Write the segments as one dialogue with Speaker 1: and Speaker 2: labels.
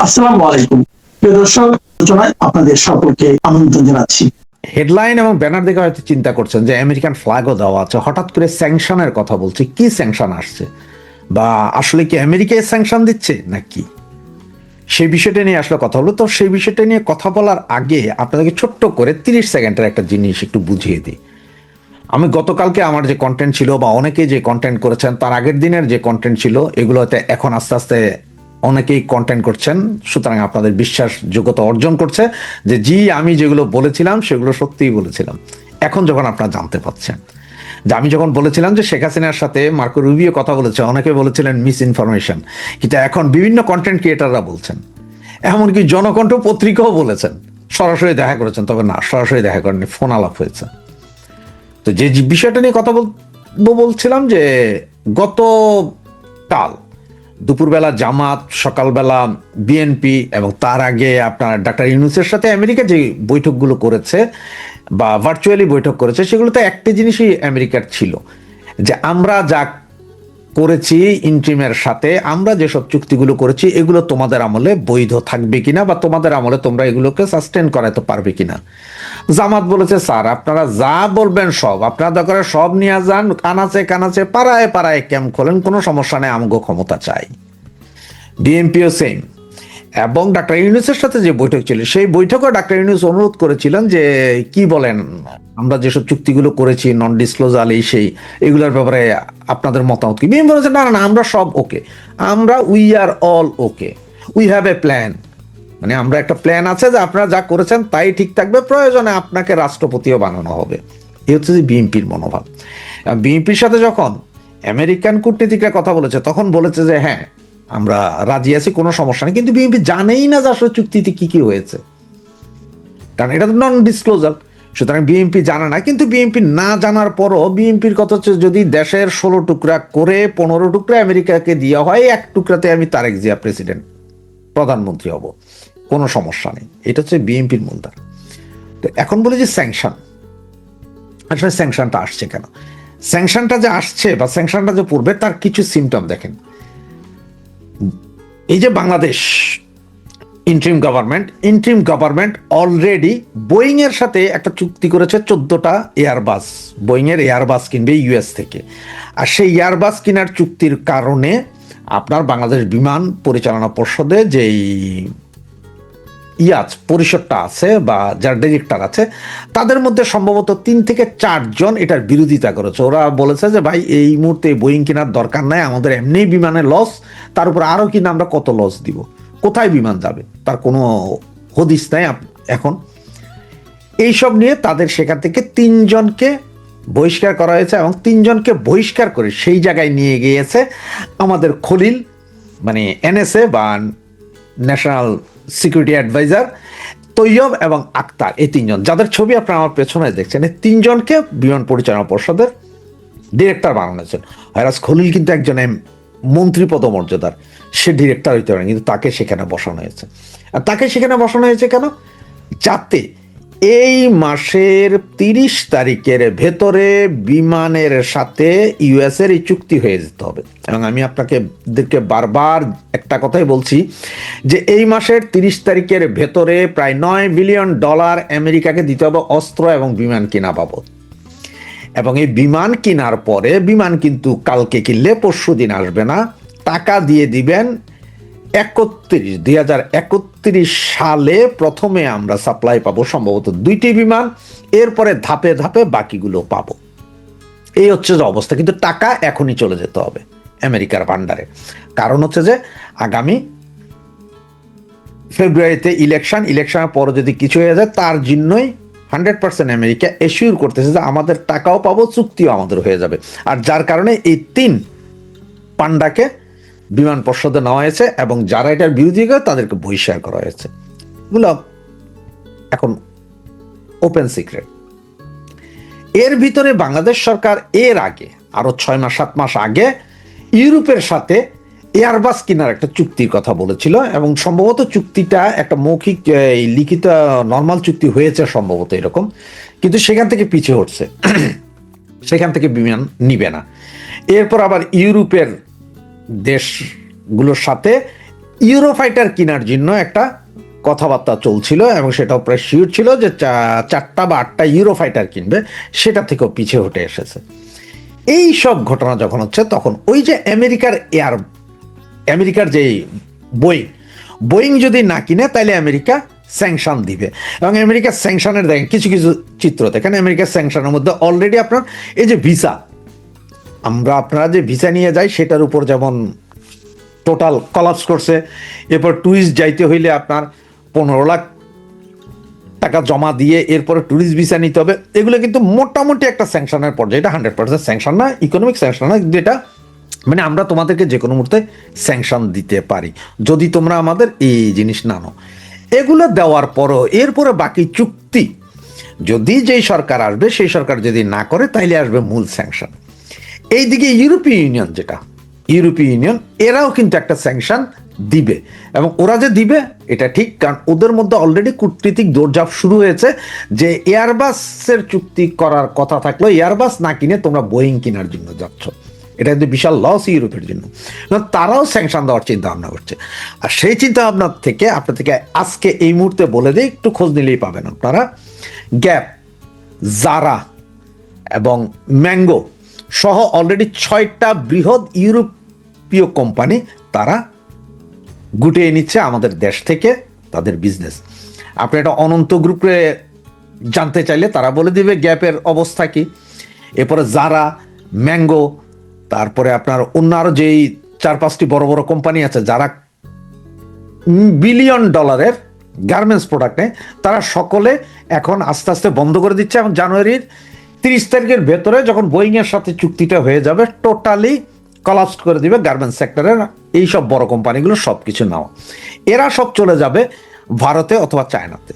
Speaker 1: আসসালামু আলাইকুম প্রিয় দর্শক, আলোচনায় আপনাদের সকলকে আমন্ত্রণ জানাচ্ছি।
Speaker 2: হেডলাইন এবং ব্যানার দেখে হয়তো চিন্তা করছেন যে আমেরিকান ফ্ল্যাগও দেওয়া আছে, হঠাৎ করে স্যাংশনের কথা বলছে। কি স্যাংশন আসছে, বা আসলে কি আমেরিকায় স্যাংশন দিচ্ছে নাকি, সেই বিষয়টা নিয়ে আসলে কথা হলো। তো সেই বিষয়টা নিয়ে কথা বলার আগে আপনাদেরকে ছোট্ট করে 30 সেকেন্ডের একটা জিনিস একটু বুঝিয়ে দিই। আমি গতকালকে আমার যে কন্টেন্ট ছিল, বা অনেকে যে কন্টেন্ট করেছেন, তার আগের দিনের যে কন্টেন্ট ছিল, এগুলোতে এখন আস্তে আস্তে অনেকেই কন্টেন্ট করছেন, সুতরাং আপনাদের বিশ্বাসযোগ্যতা অর্জন করছে যে জি, আমি যেগুলো বলেছিলাম সেগুলো সত্যিই বলেছিলাম। এখন যখন আপনারা জানতে পাচ্ছেন যে আমি যখন বলেছিলাম যে শেখ হাসিনার সাথে মার্কো রুবিও কথা বলেছে, অনেকে বলেছিলেন মিস ইনফরমেশন, কিন্তু এখন বিভিন্ন কন্টেন্ট ক্রিয়েটাররা বলছেন, এমনকি জনকণ্ঠ পত্রিকাও বলেছেন সরাসরি দেখা করেছেন। তবে না, সরাসরি দেখা করেননি, ফোন আলাপ হয়েছে। তো যে বিষয়টা নিয়ে কথা বলছিলাম যে গতকাল দুপুরবেলা জামাত, সকালবেলা বিএনপি, এবং তার আগে আপনার ডাক্তার ইউনূসের সাথে আমেরিকা যে বৈঠকগুলো করেছে বা ভার্চুয়ালি বৈঠক করেছে, সেগুলোতে একটা জিনিসই আমেরিকার ছিল, যে আমরা যা করেছি ইন্ট্রিমের সাথে, আমরা যেসব চুক্তিগুলো করেছি এগুলো তোমাদের আমলে বৈধ থাকবে কিনা, বা তোমাদের আমলে তোমরা এগুলোকে সাস্টেন করাতে পারবে কিনা। জামাত বলেছে, স্যার আপনারা যা বলবেন সব, আপনারা দরকার সব নিয়ে যান, কানাচে কানাচে পাড়ায় পাড়ায় ক্যাম্প খোলেন, কোনো সমস্যা নেই, আমগো ক্ষমতা চাই। ডিএমপিও সেম। এবং ডাক্তার ইউনূসের সাথে যে বৈঠক ছিল, সেই বৈঠকে ডাক্তার ইউনূস অনুরোধ করেছিলেন যে কি বলেন, আমরা যেসব চুক্তিগুলো করেছি নন ডিসক্লোজাল এই সেই, এগুলোর ব্যাপারে আপনাদের মতামত কি। বিএনপি বলেছে, না না, আমরা সব ওকে, আমরা we are all okay, we have a plan. মানে আমরা একটা প্ল্যান আছে যে আপনারা যা করেছেন তাই ঠিক থাকবে, প্রয়োজনে আপনাকে রাষ্ট্রপতিও বানানো হবে। এই হচ্ছে যে বিএনপির মনোভাব। বিএনপির সাথে যখন আমেরিকান কূটনীতিকরা কথা বলেছে, তখন বলেছে যে হ্যাঁ আমরা রাজি আছি, কোনো সমস্যা নেই। কিন্তু বিএনপি জানেই না যে আসলে চুক্তিতে কি কি হয়েছে, কারণ এটা তো নন ডিসক্লোজার। সুতরাং বিএনপি জানে না। কিন্তু বিএনপি না জানার পরও বিএনপির কথা হচ্ছে, যদি দেশের 16 টুকরা করে 15 টুকরা আমেরিকাকে দেওয়া হয়, এক টুকরাতে আমি তারেক জিয়া প্রেসিডেন্ট, প্রধানমন্ত্রী হব, কোনো সমস্যা নেই। এটা হচ্ছে বিএনপির মূলধারা। তো এখন বলি যে স্যাংশন, আসলে স্যাংশনটা আসছে কেন? স্যাংশনটা যে আসছে বা স্যাংশনটা যে পড়বে, তার কিছু সিমটম দেখেন। এই যে Bangladesh interim government already Boeing এর সাথে একটা চুক্তি করেছে, 14টা এয়ারবাস, বোয়িং এর এয়ারবাস কিনবে ইউএস থেকে। আর সেই এয়ারবাস কেনার চুক্তির কারণে আপনার বাংলাদেশ বিমান পরিচালনা পর্ষদে যেই পরিষদটা আছে বা যার ডিরেক্টর আছে, তাদের মধ্যে সম্ভবত 3 থেকে 4 জন এটার বিরোধিতা করেছে। ওরা বলেছে যে ভাই এই মুহূর্তে বোয়িং কেনার দরকার নাই, আমাদের এমনি বিমানের লস, তার উপর আরো কিনা আমরা কত লস দিব, কোথায় বিমান যাবে তার কোনো হদিস নাই এখন। এইসব নিয়ে তাদের সেখান থেকে 3 জনকে বহিষ্কার করা হয়েছে, এবং 3 জনকে বহিষ্কার করে সেই জায়গায় নিয়ে গিয়েছে আমাদের খলিল, মানে এনএসএ বা ন্যাশনাল সিকিউরিটি অ্যাডভাইজার, তৈয়ব এবং আক্তার, এই 3 জন, যাদের ছবি আপনারা আমার পেছনে দেখছেন, এই 3 জনকে বিমান পরিচালনা পর্ষদের ডিরেক্টর বানানো হয়েছে। হয়রাজ খলিল কিন্তু একজন মন্ত্রী পদমর্যাদার, সে ডিরেক্টর হইতে পারে, কিন্তু তাকে সেখানে বসানো হয়েছে। আর তাকে সেখানে বসানো হয়েছে কেন? যাতে এই মাসের 30 তারিখের ভেতরে বিমানের সাথে ইউএস এর এই চুক্তি হয়ে যেতে হবে। এবং আমি আপনাদেরকে বারবার একটা কথাই বলছি, যে এই মাসের 30 তারিখের ভেতরে প্রায় $9 বিলিয়ন আমেরিকাকে দিতে হবে অস্ত্র এবং বিমান কেনা বাবদ। এবং এই বিমান কেনার পরে, বিমান কিন্তু কালকে কিনলে পরশু দিন আসবে না, টাকা দিয়ে দিবেন 2031 সালে প্রথমে আমরা সাপ্লাই পাবো সম্ভবত 2টি বিমান, এরপরে ধাপে ধাপে বাকিগুলো পাবো। এই হচ্ছে যে অবস্থা। কিন্তু টাকা এখনই চলে যেতে হবে আমেরিকার ভান্ডারে। কারণ হচ্ছে যে আগামী ফেব্রুয়ারিতে ইলেকশনের পরে যদি কিছু হয়ে যায়, তার জন্যই 100% আমেরিকা এশিওর করতেছে যে আমাদের টাকাও পাবো, চুক্তিও আমাদের হয়ে যাবে। আর যার কারণে এই 3 পান্ডাকে বিমান পর্ষদে নেওয়া হয়েছে, এবং যারা এটার বিরোধী করে তাদেরকে বহিষ্কার করা হয়েছে। এগুলো এখন ওপেন সিক্রেট। এর ভিতরে বাংলাদেশ সরকার এর আগে আরো 6-7 মাস আগে ইউরোপের সাথে এয়ারবাস কেনার একটা চুক্তির কথা বলেছিল, এবং সম্ভবত চুক্তিটা একটা মৌখিক লিখিত নর্মাল চুক্তি হয়েছে সম্ভবত এরকম, কিন্তু সেখান থেকে পিছিয়ে হচ্ছে, সেখান থেকে বিমান নিবে না। এরপর আবার ইউরোপের দেশগুলোর সাথে ইউরোফাইটার কেনার জন্য একটা কথাবার্তা চলছিল এবং সেটাও প্রায় শিওর ছিল যে 4টা বা 8টা ইউরোফাইটার কিনবে, সেটা থেকেও পিছিয়ে হটে এসেছে। এই সব ঘটনা যখন হচ্ছে তখন ওই যে আমেরিকার যে বোয়িং যদি না কিনে তাহলে আমেরিকা স্যাংশন দিবে, এবং আমেরিকার স্যাংশনের দেখেন কিছু কিছু চিত্র দেখেন। আমেরিকার স্যাংশনের মধ্যে অলরেডি আপনার এই যে ভিসা, আপনারা যে ভিসা নিয়ে যাই সেটার উপর যেমন টোটাল কলাপস করছে। এরপর ট্যুরিস্ট যাইতে হইলে আপনার 15 লাখ টাকা জমা দিয়ে এরপরে ট্যুরিস্ট ভিসা নিতে হবে। এগুলো কিন্তু মোটামুটি একটা স্যাংশনের পর্যায়ে, এটা 100% স্যাংশন না, ইকোনমিক স্যাংশন না, যেটা মানে আমরা তোমাদেরকে যে কোনো মুহূর্তে স্যাংশন দিতে পারি যদি তোমরা আমাদের এই জিনিস না নাও। এগুলো দেওয়ার পরও এরপরে বাকি চুক্তি যদি যেই সরকার আসবে সেই সরকার যদি না করে তাইলে আসবে মূল স্যাংশন। এইদিকে ইউরোপীয় ইউনিয়ন এরাও কিন্তু একটা স্যাংশন দিবে, এবং ওরা যে দিবে এটা ঠিক, কারণ ওদের মধ্যে অলরেডি কূটনীতিক দৌড়ঝাঁপ শুরু হয়েছে যে এয়ারবাসের চুক্তি করার কথা থাকলেও এয়ারবাস না কিনে তোমরা বোয়িং কেনার জন্য যাচ্ছ। এটা কিন্তু বিশাল লস ইউরোপের জন্য। তারাও স্যাংশন দেওয়ার চিন্তা ভাবনা করছে। আর সেই চিন্তা ভাবনা থেকে আপনার থেকে আজকে এই মুহূর্তে বলে দিই, একটু খোঁজ নিলেই পাবেন আপনারা, গ্যাপ, জারা এবং ম্যাঙ্গো সহ অলরেডি 6টা বৃহৎ ইউরোপীয় কোম্পানি তারা গুটিয়ে নিচ্ছে আমাদের দেশ থেকে তাদের বিজনেস। আপনি এটা অনন্ত গ্রুপে জানতে চাইলে তারা বলে দিবে গ্যাপের অবস্থা কি। এরপরে জারা, ম্যাঙ্গো, তারপরে আপনার অন্য আরো যেই 4-5টি বড় বড় কোম্পানি আছে যারা $বিলিয়ন গার্মেন্টস প্রোডাক্ট নেয়, তারা সকলে এখন আস্তে আস্তে বন্ধ করে দিচ্ছে। এবং জানুয়ারির 30 তারিখের ভেতরে যখন বোয়িং এর সাথে চুক্তিটা হয়ে যাবে টোটালি কলাপস করে দিবে গার্মেন্টস সেক্টরের এই সব বড় কোম্পানিগুলো সবকিছু নাও। এরা সব চলে যাবে ভারতে অথবা চায়নাতে,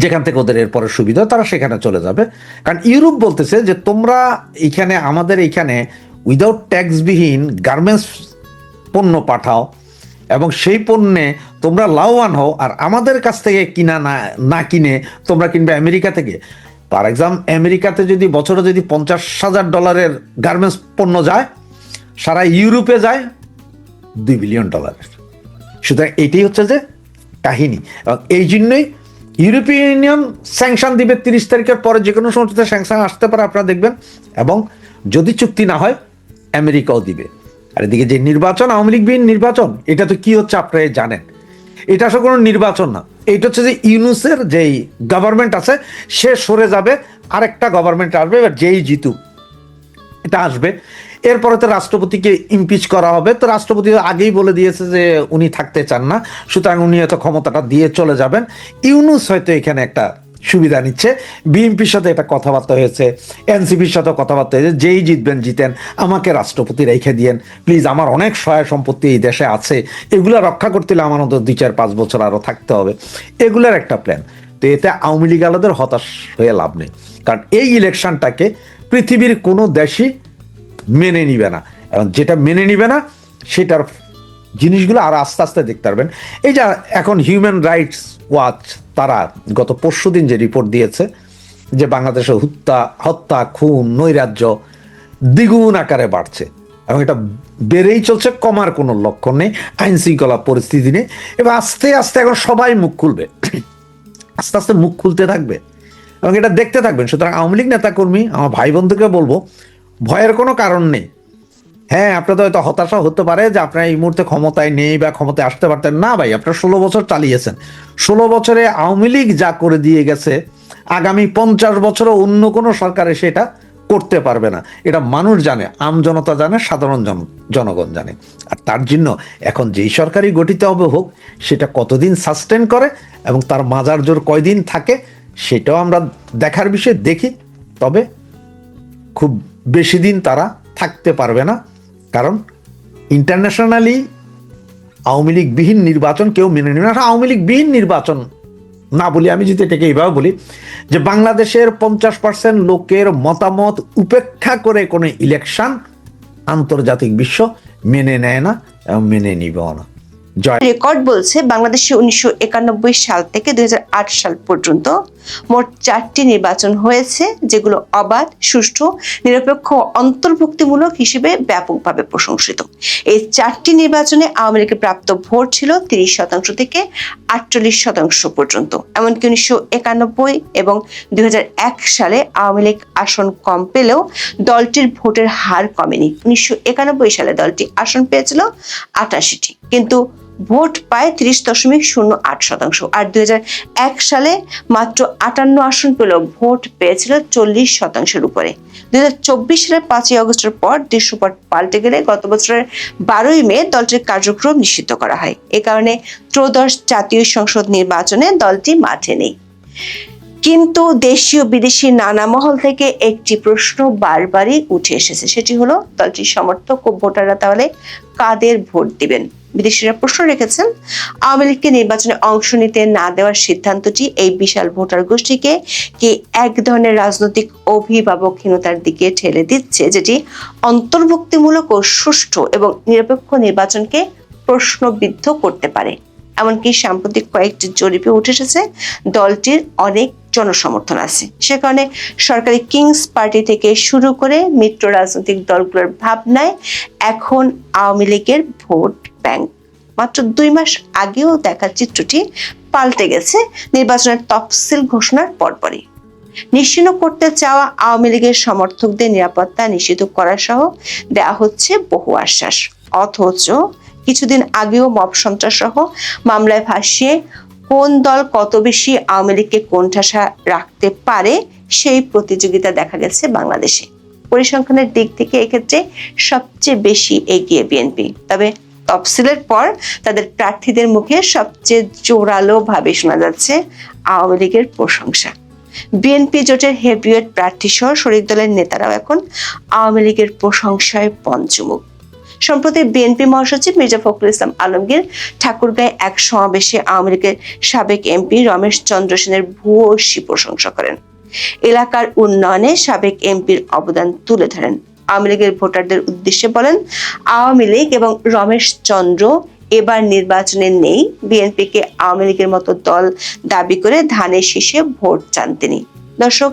Speaker 2: যেখান থেকে ওদের এরপরে সুবিধা তারা সেখানে চলে যাবে। কারণ ইউরোপ বলতেছে যে তোমরা এখানে আমাদের এখানে উইদাউট ট্যাক্সবিহীন গার্মেন্টস পণ্য পাঠাও এবং সেই পণ্যে তোমরা লাভবান হও, আর আমাদের কাছ থেকে কিনা না কিনে তোমরা কিনবে আমেরিকা থেকে। ফর এক্সাম্পল আমেরিকাতে যদি বছরে যদি $50,000 গার্মেন্টস পণ্য যায়, সারা ইউরোপে যায় $2 বিলিয়ন। সুতরাং এটাই হচ্ছে যে কাহিনী, এবং এই জন্যই ইউরোপীয় ইউনিয়ন স্যাংশন দিবে 30 তারিখের পরে, যে কোনো সময় স্যাংশন আসতে পারে আপনারা দেখবেন। এবং যদি চুক্তি না হয় আমেরিকাও দিবে। আর এদিকে যে নির্বাচন, আওয়ামী লীগবিহীন নির্বাচন, এটা তো কি হচ্ছে আপনারা জানেন। এটা আসলে কোনো নির্বাচন না, এটা হচ্ছে যে ইউনূসের যেই গভর্নমেন্ট আছে সে সরে যাবে, আরেকটা গভর্নমেন্ট আসবে, এবার যেই জিতুক এটা আসবে। এরপরে তো রাষ্ট্রপতিকে ইমপিচ করা হবে। তো রাষ্ট্রপতি আগেই বলে দিয়েছে যে উনি থাকতে চান না, সুতরাং উনি হয়তো ক্ষমতাটা দিয়ে চলে যাবেন। ইউনূস হয়তো এখানে একটা সুবিধা নিচ্ছে। বিএনপির সাথে এটা কথাবার্তা হয়েছে, এনসিপির সাথে কথাবার্তা হয়েছে, যেই জিতবেন জিতেন, আমাকে রাষ্ট্রপতি রেখে দিয়েন প্লিজ, আমার অনেক সহায় সম্পত্তি এই দেশে আছে, এগুলো রক্ষা করতে হলে আমার অন্তত 2-4-5 বছর আরো থাকতে হবে। এগুলোর একটা প্ল্যান। তো এতে আওয়ামী লীগ আলাদের হতাশ হয়ে লাভ নেই, কারণ এই ইলেকশনটাকে পৃথিবীর কোনো দেশই মেনে নিবে না, এবং যেটা মেনে নিবে না সেটার জিনিসগুলো আর আস্তে আস্তে দেখতে পারবেন। এই যে এখন হিউম্যান রাইটস ওয়াচ তারা গত পরশুদিন যে রিপোর্ট দিয়েছে যে বাংলাদেশে হত্যা, খুন, নৈরাজ্য দ্বিগুণ আকারে বাড়ছে, এবং এটা বেড়েই চলছে, কমার কোনো লক্ষণ নেই, আইন শৃঙ্খলা পরিস্থিতি নেই। এবার আস্তে আস্তে এখন সবাই মুখ খুলবে, আস্তে আস্তে মুখ খুলতে থাকবে এবং এটা দেখতে থাকবেন। সুতরাং আওয়ামী লীগ নেতাকর্মী, আমার ভাই বোনদেরকে বলবো, ভয়ের কোনো কারণ নেই। হ্যাঁ, আপনাদের হয়তো হতাশা হতে পারে যে আপনারা এই মুহূর্তে ক্ষমতায় নেই বা ক্ষমতায় আসতে পারতেন না। ভাই, আপনারা 16 বছর চালিয়েছেন। 16 বছরে আওয়ামী লীগ যা করে দিয়ে গেছে, আগামী 50 বছরও অন্য কোনো সরকার এসে এটা করতে পারবে না। এটা মানুষ জানে, আমজনতা জানে, সাধারণ জনগণ জানে। আর তার জন্য এখন যেই সরকারই গঠিত হবে হোক, সেটা কতদিন সাস্টেন করে এবং তার মাজার জোর কয়দিন থাকে সেটাও আমরা দেখার বিষয় দেখি। তবে খুব বেশি দিন তারা থাকতে পারবে না, কারণ ইন্টারন্যাশনালি আওয়ামী লীগ বিহীন নির্বাচন কেউ মেনে নেবে না। আওয়ামী লীগ বিহীন নির্বাচন না বলি, আমি যদি এটাকে এইভাবে বলি যে বাংলাদেশের 50% লোকের মতামত উপেক্ষা করে কোনো ইলেকশন আন্তর্জাতিক বিশ্ব মেনে নেয় না এবং মেনে নিবেও না। জয়।
Speaker 3: রেকর্ড বলছে বাংলাদেশে 1991 সাল থেকে 2008 সাল পর্যন্ত মোট 4টি নির্বাচন হয়েছে, যেগুলো অবাধ, সুষ্ঠু, নিরপেক্ষ ও অন্তর্ভুক্তিমূলক হিসেবে ব্যাপকভাবে প্রশংসিত। এই 4টি নির্বাচনে আওয়ামী লীগের প্রাপ্ত ভোট ছিল 30% থেকে 48% পর্যন্ত। এমনকি 1991 এবং 2001 সালে আওয়ামী লীগ আসন কম পেলেও দলটির ভোটের হার কমেনি। 1991 সালে দলটি আসন পেয়েছিল 88টি, কিন্তু ভোট পায় 30.08%। আর 2001 সালে মাত্র 58 আসন পেলেও ভোট পেয়েছিল 40%-এর উপরে। 2024 সালের 5ই আগস্টের পর দৃশ্যপট পাল্টে গেলে গত বছরের 12ই মে দলটির কার্যক্রম নিষিদ্ধ করা হয়। এ কারণে ত্রয়োদশ জাতীয় সংসদ নির্বাচনে দলটি মাঠে নেই। কিন্তু দেশীয় বিদেশি নানা মহল থেকে একটি প্রশ্ন বারবারই উঠে এসেছে, সেটি হলো দলটির সমর্থক ও ভোটাররা তাহলে কাদের ভোট দিবেন। বিদেশিরা প্রশ্ন রেখেছেন, আওয়ামী লীগকে নির্বাচনে অংশ নিতে না দেওয়ার সিদ্ধান্তটি এই বিশাল ভোটার গোষ্ঠীকে কি এক ধরনের রাজনৈতিক অভিভাবকহীনতার দিকে ঠেলে দিচ্ছে, যেটি অন্তর্ভুক্তিমূলক ও সুষ্ঠু এবং নিরপেক্ষ নির্বাচনকে প্রশ্নবিদ্ধ করতে পারে। এমনকি সাম্প্রতিক কয়েকটি জরিপে উঠে এসেছে দলটির অনেক জনসমর্থন আছে। সে কারণে সরকারি কিংস পার্টি থেকে শুরু করে মিত্র রাজনৈতিক দলগুলোর ভাবনায় এখন আওয়ামী লীগের ভোট ব্যাংক। মাত্র 2 মাস আগেও দেখা চিত্রটি পাল্টে গেছে নির্বাচনের তফসিল ঘোষণার পরপরই। নিশ্চিহ্ন করতে চাওয়া আওয়ামী লীগের সমর্থকদের নিরাপত্তা নিশ্চিত করা সহ দেয়া হচ্ছে বহু আশ্বাস, অথচ কিছুদিন আগেও মব সন্ত্রাস সহ মামলায় ভাসিয়ে কোন দল কত বেশি আওয়ামী লীগকে কোণঠাসা রাখতে পারে সেই প্রতিযোগিতা দেখা গেছে বাংলাদেশে। পরিসংখ্যানের দিক থেকে এক্ষেত্রে সবচেয়ে বেশি এগিয়ে বিএনপি। তবে তফসিলের পর তাদের প্রার্থীদের মুখে সবচেয়ে জোরালো ভাবে শোনা যাচ্ছে আওয়ামী লীগের প্রশংসা। বিএনপি জোটের হেভিওয়েট প্রার্থী সহ শরিক দলের নেতারাও এখন আওয়ামী লীগের প্রশংসায় পঞ্চমুখ। সম্প্রতি বিএনপি মহাসচিব মির্জা ফখরুল ইসলাম আলমগীর ঠাকুরগাঁয়ে এক সমাবেশে আওয়ামী লীগের সাবেক এমপি রমেশ চন্দ্র সেনের ভূয়সী প্রশংসা করেন। এলাকার উন্নয়নে সাবেক এমপির অবদান তুলে ধরেন। আওয়ামী লীগের ভোটারদের উদ্দেশ্যে বলেন, আওয়ামী লীগ এবং রমেশ চন্দ্র এবার নির্বাচনে নেই। বিএনপিকে আওয়ামী লীগের মতো দল দাবি করে ধানের শীষে ভোট চান তিনি। দর্শক,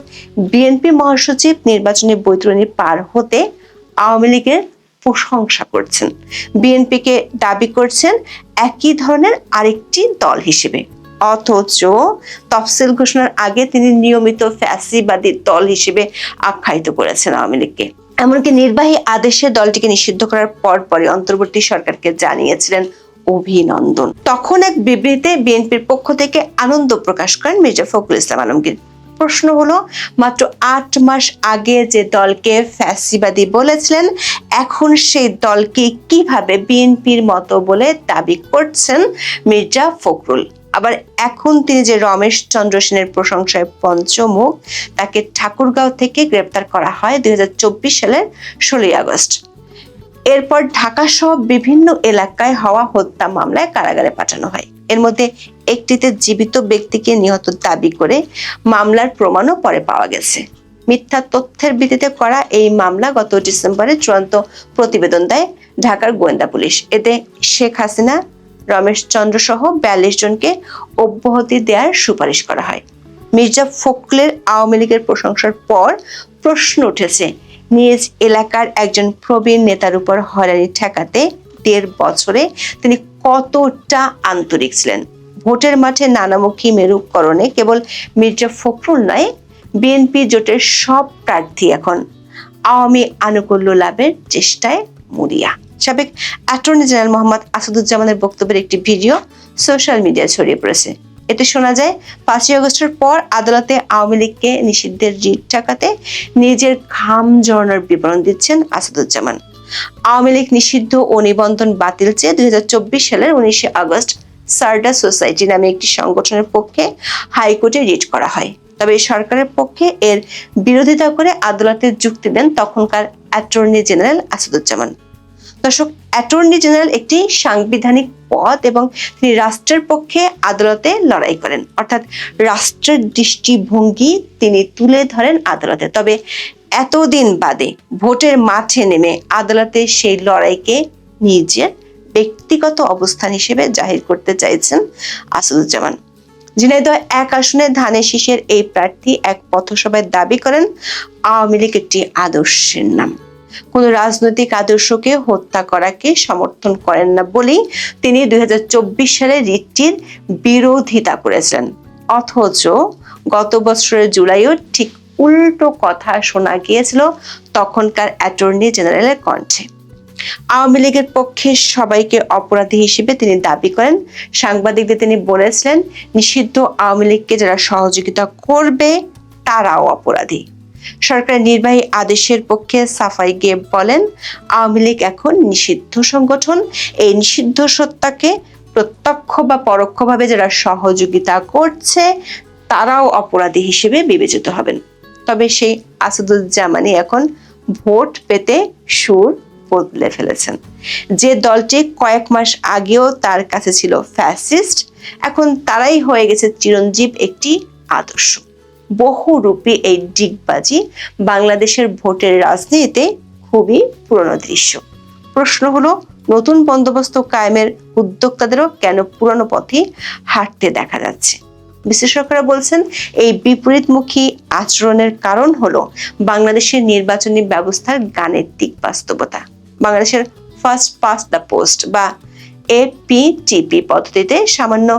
Speaker 3: বিএনপি মহাসচিব নির্বাচনী বৈতরণী পার হতে আওয়ামী লীগের প্রশংসা করছেন, বিএনপিকে দাবি করছেন একই ধরনের আরেকটি দল হিসেবে, অথচ তফসিল ঘোষণার আগে তিনি নিয়মিত ফ্যাসিবাদী দল হিসেবে আখ্যায়িত করেছেন আওয়ামী লীগকে। এমনকি নির্বাহী আদেশে দলটিকে নিষিদ্ধ করার পরপরই অন্তর্বর্তী সরকারকে জানিয়েছিলেন অভিনন্দন। তখন এক বিবৃতিতে বিএনপির পক্ষ থেকে আনন্দ প্রকাশ করেন মির্জা ফখরুল ইসলাম আলমগীর। প্রশ্ন হলো, মাত্র 8 মাস আগে যে দলকে ফ্যাসিবাদী বলেছিলেন, এখন সেই দলকে কিভাবে বিএনপির মতো বলে দাবি করছেন মির্জা ফখরুল? আবার এখন তিনি যে রমেশ চন্দ্র সেনের প্রশংসায় পঞ্চমুখ, তাকে ঠাকুরগাঁও থেকে গ্রেপ্তার করা হয় 2024 সালের 16 আগস্ট। এরপর ঢাকা সহ বিভিন্ন এলাকায় হওয়া হত্যা মামলায় কারাগারে পাঠানো হয়। এর মধ্যে একটিতে জীবিত ব্যক্তিকে নিহত দাবি করে মামলার প্রমাণও পরে পাওয়া গেছে। মিথ্যা তথ্যের ভিত্তিতে করা এই মামলা গত ডিসেম্বরে চূড়ান্ত প্রতিবেদন দেয় ঢাকার গোয়েন্দা পুলিশ। এতে শেখ হাসিনা, রমেশ চন্দ্র সহ 42 জনকে অব্যাহতি দেওয়ার সুপারিশ করা হয়। মির্জা ফখরুলের আওয়ামী লীগের প্রশংসার পর প্রশ্ন উঠেছে, নিজ এলাকার একজন প্রবীণ নেতার উপর হয়রানি ঠেকাতে 1.5 বছরে তিনি কতটা আন্তরিক ছিলেন। ভোটের মাঠে নানামুখী মেরুকরণে কেবল মির্জা ফখরুল নয়, বিএনপি জোটের সব প্রার্থী এখন আওয়ামী আনুকূল্য লাভের চেষ্টায় মরিয়া। সাবেক অ্যাটর্নি জেনারেল মোহাম্মদ আসাদুজ্জামানের বক্তব্যের একটি ভিডিও সোশ্যাল মিডিয়ায় ছড়িয়ে পড়েছে। এতে শোনা যায়, 5ই আগস্টের পর আদালতে আওয়ামী লীগকে নিষিদ্ধের রিট ঠেকাতে নিজের ঘাম ঝরানোর বিবরণ দিচ্ছেন আসাদুজ্জামান। আওয়ামী লীগ নিষিদ্ধ ও নিবন্ধন বাতিল চেয়ে 2024 সালের 19 আগস্ট সারডা সোসাইটি নামে একটি সংগঠনের পক্ষে হাইকোর্টে রিট করা হয়। তবে সরকারের পক্ষে এর বিরোধিতা করে আদালতে যুক্তি দেন তখনকার অ্যাটর্নি জেনারেল আসাদুজ্জামান। দর্শক, অ্যাটর্নি জেনারেল একটি সাংবিধানিক পদ এবং তিনি রাষ্ট্রের পক্ষে আদালতে লড়াই করেন, অর্থাৎ রাষ্ট্রের দৃষ্টিভঙ্গি তিনি তুলে ধরেন আদালতে। তবে এতদিন বাদে ভোটের মাঠে নেমে আদালতে সেই লড়াইকে নিজের ব্যক্তিগত অবস্থান হিসেবে জাহির করতে চাইছেন আসাদুজ্জামান। ঝিনাইদহ 1 আসনে ধানের শীষের এই প্রার্থী এক পথসভায় দাবি করেন আওয়ামী লীগ একটি আদর্শের নাম, কোন রাজনৈতিক আদর্শকে হত্যা করাকে সমর্থন করেন না বলেই তিনি 2024 সালে রিটটির বিরোধিতা করেছিলেন। অথচ গত বছরের জুলাইও ঠিক উল্টো কথা শোনা গিয়েছিল তখনকার অ্যাটর্নি জেনারেলের কণ্ঠে। আওয়ামী লীগের পক্ষে সবাইকে অপরাধী হিসেবে তিনি দাবি করেন। সাংবাদিকদের তিনি বলেছিলেন, নিষিদ্ধ আওয়ামী লীগকে যারা সহযোগিতা করবে তারাও অপরাধী। সরকারের নির্বাহী আদেশের পক্ষে সাফাই গেয়ে বলেন, আওয়ামী লীগ এখন নিষিদ্ধ সংগঠন, এই নিষিদ্ধ সত্তাকে প্রত্যক্ষ বা পরোক্ষভাবে যারা সহযোগিতা করছে তারাও অপরাধী হিসেবে বিবেচিত হবেন। তবে সেই আসাদুজ্জামানই এখন ভোট পেতে সুর বদলে ফেলেছেন। যে দলটি কয়েক মাস আগেও তার কাছে ছিল ফ্যাসিস্ট, এখন তারাই হয়ে গেছে চিরঞ্জীব একটি আদর্শ। বহুরূপী এই ডিগবাজি বাংলাদেশের ভোটের রাজনীতিতে খুবই পুরনো দৃশ্য। প্রশ্ন হলো, নতুন বন্দোবস্ত কায়েমের উদ্যোক্তাদেরও কেন পুরনো পথে হাঁটতে দেখা যাচ্ছে? বিশ্লেষকরা বলছেন, এই বিপরীতমুখী আচরণের কারণ হলো বাংলাদেশের নির্বাচনী ব্যবস্থার গাণিতিক বাস্তবতা। বাংলাদেশের ফার্স্ট পাস্ট দ্য পোস্ট বা এপিটিপি পদ্ধতিতে সামান্য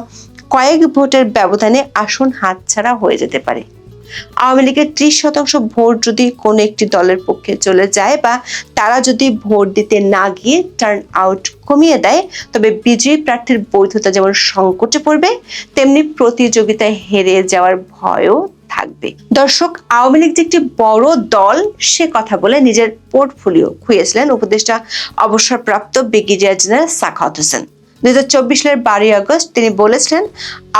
Speaker 3: কয়েক ভোটের ব্যবধানে আসন হাতছাড়া হয়ে যেতে পারে। আওয়ামী লীগের 30% ভোট যদি কোনো একটি দলের পক্ষে চলে যায় বা তারা যদি ভোট দিতে না গিয়ে টার্ন আউট কমিয়ে দেয়, তবে বিজয়ী প্রার্থীর বৈধতা যেমন সংকটে পড়বে, তেমনি প্রতিযোগিতায় হেরে যাওয়ার ভয়ও থাকবে। দর্শক, আওয়ামী লীগ যে একটি বড় দল সে কথা বলে নিজের পোর্টফোলিও খুইয়েছিলেন উপদেষ্টা অবসরপ্রাপ্ত ব্রিগেডিয়ার জেনারেল সাখাওয়াত হোসেন। 2024 সালের 12 আগস্ট তিনি বলেছিলেন,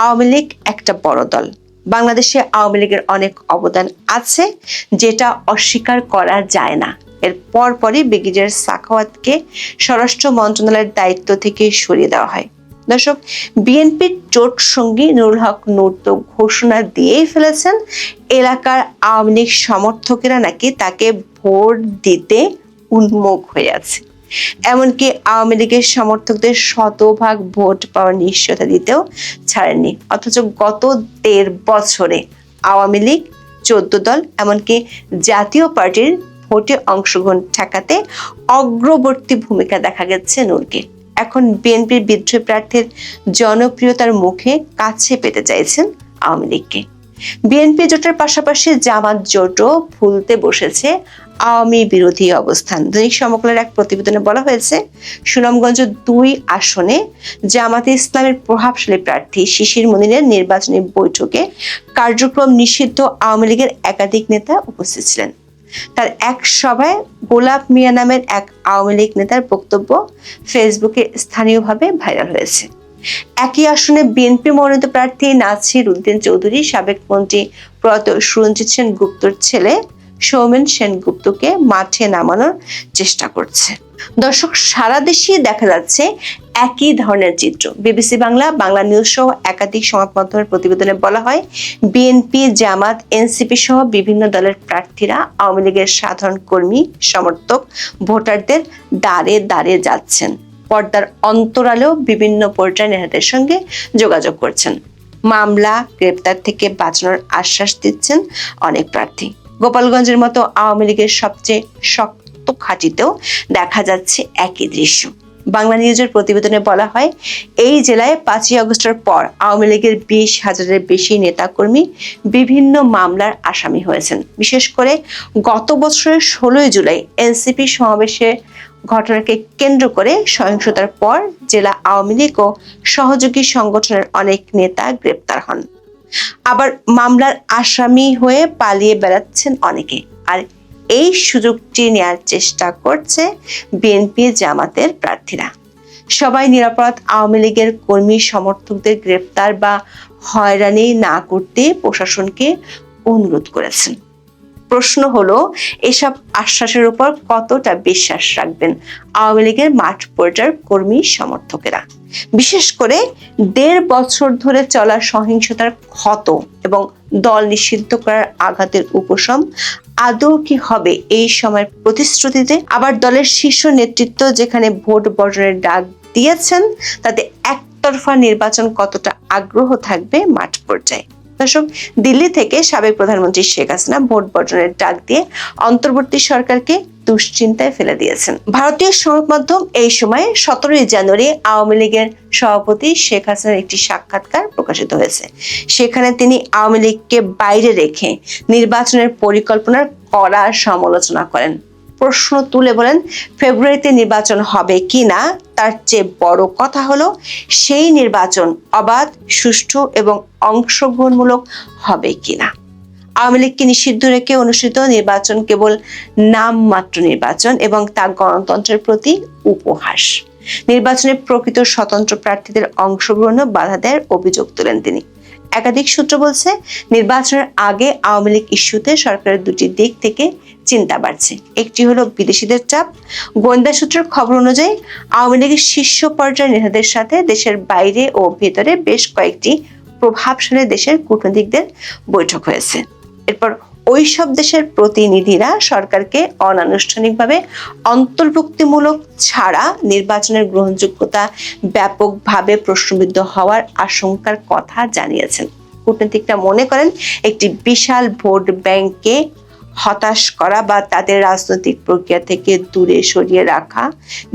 Speaker 3: আওয়ামী লীগ একটা বড় দল, বাংলাদেশে আওয়ামী লীগের অনেক অবদান আছে যেটা অস্বীকার করা যায় না। এর পরপরই ব্রিগেডিয়ার সাখাওয়াতকে স্বরাষ্ট্র মন্ত্রণালয়ের দায়িত্ব থেকে সরিয়ে দেওয়া হয়। দর্শক, বিএনপির জোট সঙ্গী নুরুল হক নূর তো ঘোষণা দিয়েই ফেলেছেন, এলাকার আওয়ামী লীগ সমর্থকেরা নাকি তাকে ভোট দিতে উন্মুখ হয়ে আছে। এমনকি আওয়ামী লীগের সমর্থকদের শতভাগ ভোট পাওয়ার নিশ্চয়তা দিতেও ছাড়েননি। অথচ গত 1.5 বছরে আওয়ামী লীগ, 14 দল, এমনকি জাতীয় পার্টির ভোটে অংশগ্রহণ ঠেকাতে অগ্রবর্তী ভূমিকা দেখা গেছে নূরকে। এখন বিএনপির বিদ্রোহী প্রার্থীর জনপ্রিয়তার মুখে কাছে পেতে চাইছেন আওয়ামী লীগকে। বিএনপি জোটের পাশাপাশি জামাত জোটও ভুলতে বসেছে আওয়ামী বিরোধী অবস্থান। দৈনিক সমকালের এক প্রতিবেদনে বলা হয়েছে, সুনামগঞ্জ 2 আসনে জামাতে ইসলামের প্রভাবশালী প্রার্থী শিশির মনিরের নির্বাচনী বৈঠকে কার্যক্রম নিষিদ্ধ আওয়ামী লীগের একাধিক নেতা উপস্থিত ছিলেন। তার এক সভায় গোলাপ মিয়া নামের এক আওয়ামী লীগ নেতার বক্তব্য ফেসবুকে স্থানীয়ভাবে ভাইরাল হয়েছে। একই আসনে বিএনপি মনোনীত প্রার্থী নাসির উদ্দিন চৌধুরী সাবেক মন্ত্রী প্রয়াত সুরঞ্জিত সেনগুপ্তর ছেলে সৌমেন সেনগুপ্তকে মাঠে নামানোর চেষ্টা করছে। দর্শক, সারা দেশে দেখা যাচ্ছে একই ধরনের চিত্র। বিবিসি বাংলা, বাংলা নিউজ সহ একাধিক সংবাদ মাধ্যমের প্রতিবেদনে বলা হয়, বিএনপি, জামাত, এনসিপি সহ বিভিন্ন দলের প্রার্থীরা আওয়ামী লীগের সাধারণ কর্মী, সমর্থক, ভোটারদের দ্বারে দ্বারে যাচ্ছেন। পর্দার অন্তরালেও বিভিন্ন পর্যায়ে নেতাদের সঙ্গে যোগাযোগ করছেন। মামলা, গ্রেপ্তার থেকে বাঁচানোর আশ্বাস দিচ্ছেন অনেক প্রার্থী। গোপালগঞ্জের মতো আওয়ামী লীগের সবচেয়ে শক্ত ঘাঁটিতেও দেখা যাচ্ছে একই দৃশ্য। বাংলা নিউজের প্রতিবেদনে বলা হয়, এই জেলায় 5ই আগস্টের পর আওয়ামী লীগের 20,000-এর বেশি নেতাকর্মী বিভিন্ন মামলার আসামি হয়েছেন। বিশেষ করে গত বছরের 16 জুলাই এনসিপি সমাবেশে ঘটনাকে কেন্দ্র করে সহিংসতার পর জেলা আওয়ামী লীগ ও সহযোগী সংগঠনের অনেক নেতা গ্রেপ্তার হন। আবার মামলার আসামি হয়ে পালিয়ে বেড়াচ্ছেন অনেকে। আর এই সুযোগটি নেয়ার চেষ্টা করছে বিএনপি, জামাতের প্রার্থীরা। সবাই নিরাপরাধ আওয়ামী লীগের কর্মী সমর্থকদের গ্রেপ্তার বা হয়রানি না করতে প্রশাসনকে অনুরোধ করেছেন। প্রশ্ন হলো, এসব আশ্বাসের উপর কতটা বিশ্বাস রাখবেন আওয়ামী লীগের মাঠ পর্যায়ের কর্মী সমর্থকেরা? বিশেষ করে 1.5 বছর ধরে চলা সহিংসতার ক্ষত এবং দল নিষিদ্ধ করার আঘাতের উপশম আদৌ কি হবে এই সময়ের প্রতিশ্রুতিতে? আবার দলের শীর্ষ নেতৃত্ব যেখানে ভোট বর্জনের ডাক দিয়েছেন তাতে একতরফা নির্বাচন কতটা আগ্রহ থাকবে মাঠ পর্যায়ে। দর্শক, দিল্লি থেকে সাবেক প্রধানমন্ত্রী শেখ হাসিনা ভোট বর্জনের ডাক দিয়ে অন্তর্বর্তী সরকারকে দুশ্চিন্তায় ফেলে দিয়েছেন। ভারতীয় সংবাদ মাধ্যম এই সময় 17 জানুয়ারি আওয়ামী লীগের সভাপতি শেখ হাসিনার একটি সাক্ষাৎকার প্রকাশিত হয়েছে। সেখানে তিনি আওয়ামী লীগকে বাইরে রেখে নির্বাচনের পরিকল্পনার কড়া সমালোচনা করেন। প্রশ্ন তুলে বলেন, ফেব্রুয়ারিতে নির্বাচন হবে কিনা তার চেয়ে বড় কথা হলো সেই নির্বাচন অবাধ, সুষ্ঠু এবং অংশগ্রহণমূলক হবে কিনা। আওয়ামী লীগকে নিষিদ্ধ রেখে অনুষ্ঠিত নির্বাচন কেবল নামমাত্র নির্বাচন এবং তা গণতন্ত্রের প্রতি উপহাস। নির্বাচনে প্রকৃত স্বতন্ত্র প্রার্থীদের অংশগ্রহণে বাধা দেওয়ার অভিযোগ তোলেন তিনি। একাধিক সূত্র বলছে, নির্বাচনের আগে আওয়ামী লীগ ইস্যুতে সরকারের দুটি দিক থেকে চিন্তা বাড়ছে। একটি হলো বিদেশিদের চাপ। গোয়েন্দা সূত্রের খবর অনুযায়ী আওয়ামী লীগের শীর্ষ পর্যায়ের নেতাদের সাথে দেশের বাইরে ও ভেতরে বেশ কয়েকটি প্রভাবশালী দেশের কূটনীতিকদের বৈঠক হয়েছে। এরপর ওই সব দেশের প্রতিনিধিরা সরকারকে অনানুষ্ঠানিকভাবে অন্তর্ভুক্তিমূলক ছাড়া নির্বাচনের গ্রহণযোগ্যতা ব্যাপকভাবে প্রশ্নবিদ্ধ হওয়ার আশঙ্কার কথা জানিয়েছেন। কূটনীতিকরা মনে করেন, একটি বিশাল ভোট ব্যাংককে হতাশ করা বা তাদের রাজনৈতিক প্রক্রিয়া থেকে দূরে সরিয়ে রাখা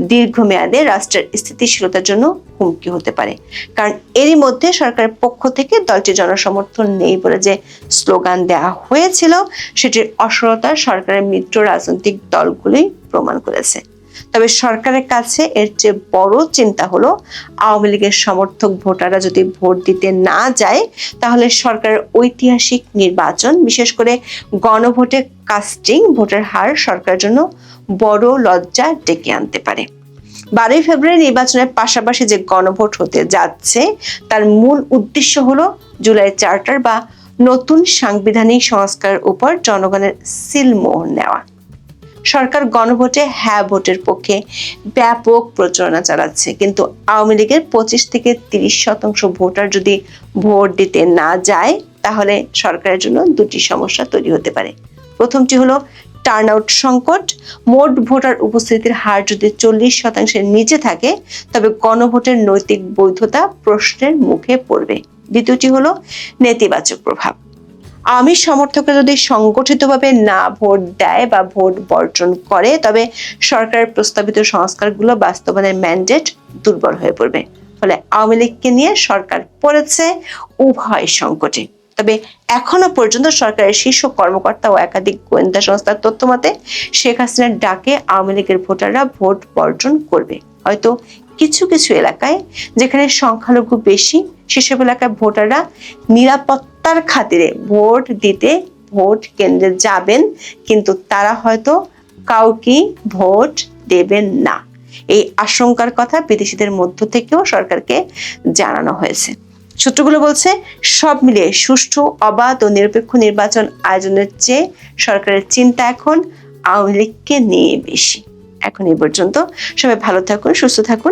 Speaker 3: দীর্ঘমেয়াদে রাষ্ট্রের স্থিতিশীলতার জন্য হুমকি হতে পারে। কারণ এরই মধ্যে সরকারের পক্ষ থেকে দলটির জনসমর্থন নেই বলে যে স্লোগান দেওয়া হয়েছিল, সেটির অসরতা সরকারের মিত্র রাজনৈতিক দলগুলোই প্রমাণ করেছে। তবে সরকারের কাছে এর চেয়ে বড় চিন্তা হলো, আওয়ামী লীগের সমর্থক ভোটাররা যদি ভোট দিতে না যায় তাহলে সরকারের ঐতিহাসিক নির্বাচন, বিশেষ করে গণভোটে কাস্টিং ভোটের হার সরকারের জন্য বড় লজ্জা ডেকে আনতে পারে। 12 ফেব্রুয়ারি নির্বাচনের পাশাপাশি যে গণভোট হতে যাচ্ছে তার মূল উদ্দেশ্য হলো জুলাই চার্টার বা নতুন সাংবিধানিক সংস্কারের উপর জনগণের সিলমোহর নেওয়া। সরকার গণভোটে হ্যাঁ ভোটের পক্ষে ব্যাপক প্রচারণা চালাচ্ছে, কিন্তু আওয়ামী লীগের 25 থেকে 30% ভোটার যদি ভোট দিতে না যায় তাহলে সরকারের জন্য দুটি সমস্যা তৈরি হতে পারে। প্রথমটি হলো টার্ন আউট সংকট। মোট ভোটার উপস্থিতির হার যদি 40% নিচে থাকে তবে গণভোটের নৈতিক বৈধতা প্রশ্নের মুখে পড়বে। দ্বিতীয়টি হলো নেতিবাচক প্রভাব। আওয়ামী সমর্থকরা যদি সংগঠিতভাবে না ভোট দেয় বা ভোট বর্জন করে তবে সরকারের প্রস্তাবিত সংস্কারগুলো বাস্তবায়নের ম্যান্ডেট দুর্বল হয়ে পড়বে। ফলে আওয়ামী লীগকে নিয়ে সরকার পড়েছে উভয় সংকটে। তবে এখনো পর্যন্ত সরকারের শীর্ষ কর্মকর্তা ও একাধিক গোয়েন্দা সংস্থার তথ্য মতে শেখ হাসিনার ডাকে আওয়ামী লীগের ভোটাররা ভোট বর্জন করবে। হয়তো কিছু কিছু এলাকায় যেখানে সংখ্যালঘু বেশি সেসব এলাকায় ভোটাররা নিরাপত্তার খাতিরে ভোট দিতে ভোট কেন্দ্রে যাবেন, কিন্তু তারা হয়তো কাউকে ভোট দেবেন না। এই আশঙ্কার কথা বিদেশিদের মধ্য থেকেও সরকারকে জানানো হয়েছে। সূত্রগুলো বলছে, সব মিলিয়ে সুষ্ঠু, অবাধ ও নিরপেক্ষ নির্বাচন আয়োজনের চেয়ে সরকারের চিন্তা এখন আওয়ামী লীগকে নিয়ে বেশি। এখন এই পর্যন্ত। সবাই ভালো থাকুন, সুস্থ থাকুন।